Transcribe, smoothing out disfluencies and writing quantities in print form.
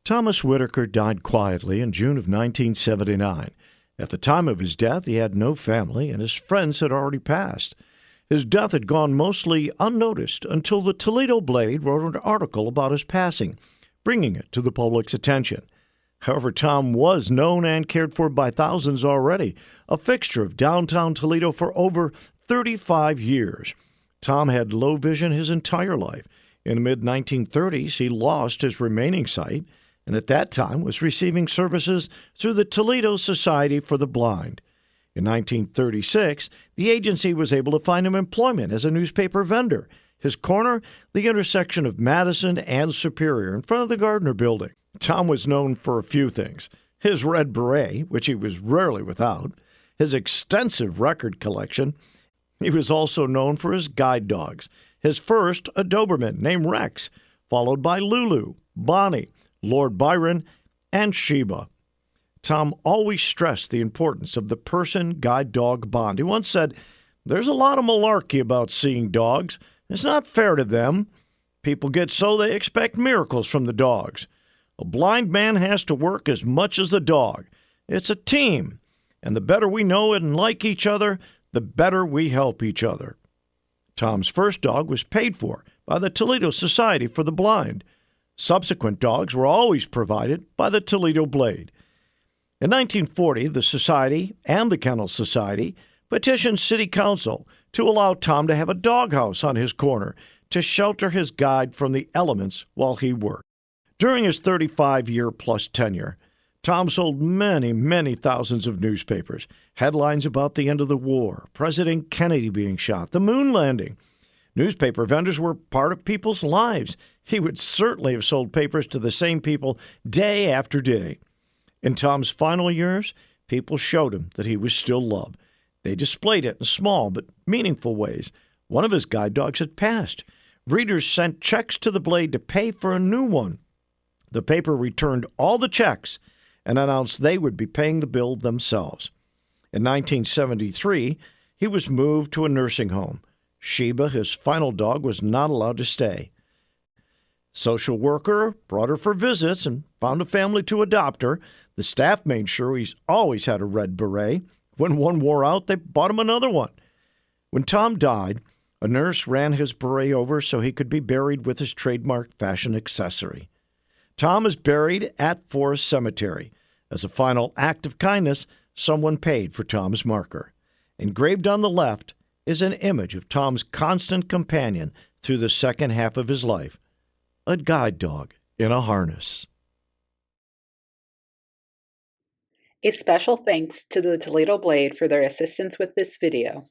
Thomas Whitaker died quietly in June of 1979. At the time of his death, he had no family, and his friends had already passed. His death had gone mostly unnoticed until the Toledo Blade wrote an article about his passing, bringing it to the public's attention. However, Tom was known and cared for by thousands already, a fixture of downtown Toledo for over 35 years. Tom had low vision his entire life. In the mid-1930s, he lost his remaining sight, and at that time was receiving services through the Toledo Society for the Blind. In 1936, the agency was able to find him employment as a newspaper vendor. His corner, the intersection of Madison and Superior, in front of the Gardner Building. Tom was known for a few things: his red beret, which he was rarely without, his extensive record collection. He was also known for his guide dogs. His first, a Doberman named Rex, followed by Lulu, Bonnie, Lord Byron, and Sheba. Tom always stressed the importance of the person-guide-dog bond. He once said, "There's a lot of malarkey about seeing dogs. It's not fair to them. People get so they expect miracles from the dogs. A blind man has to work as much as the dog. It's a team, and the better we know and like each other, the better we help each other." Tom's first dog was paid for by the Toledo Society for the Blind. Subsequent dogs were always provided by the Toledo Blade. In 1940, the Society and the Kennel Society petitioned City Council to allow Tom to have a doghouse on his corner to shelter his guide from the elements while he worked. During his 35-year-plus tenure, Tom sold many thousands of newspapers, headlines about the end of the war, President Kennedy being shot, the moon landing. Newspaper vendors were part of people's lives. He would certainly have sold papers to the same people day after day. In Tom's final years, people showed him that he was still loved. They displayed it in small but meaningful ways. One of his guide dogs had passed. Readers sent checks to the Blade to pay for a new one. The paper returned all the checks and announced they would be paying the bill themselves. In 1973, he was moved to a nursing home. Sheba, his final dog, was not allowed to stay. Social worker brought her for visits and found a family to adopt her. The staff made sure he's always had a red beret. When one wore out, they bought him another one. When Tom died, a nurse ran his beret over so he could be buried with his trademark fashion accessory. Tom is buried at Forest Cemetery. As a final act of kindness, someone paid for Tom's marker. Engraved on the left is an image of Tom's constant companion through the second half of his life, a guide dog in a harness. A special thanks to the Toledo Blade for their assistance with this video.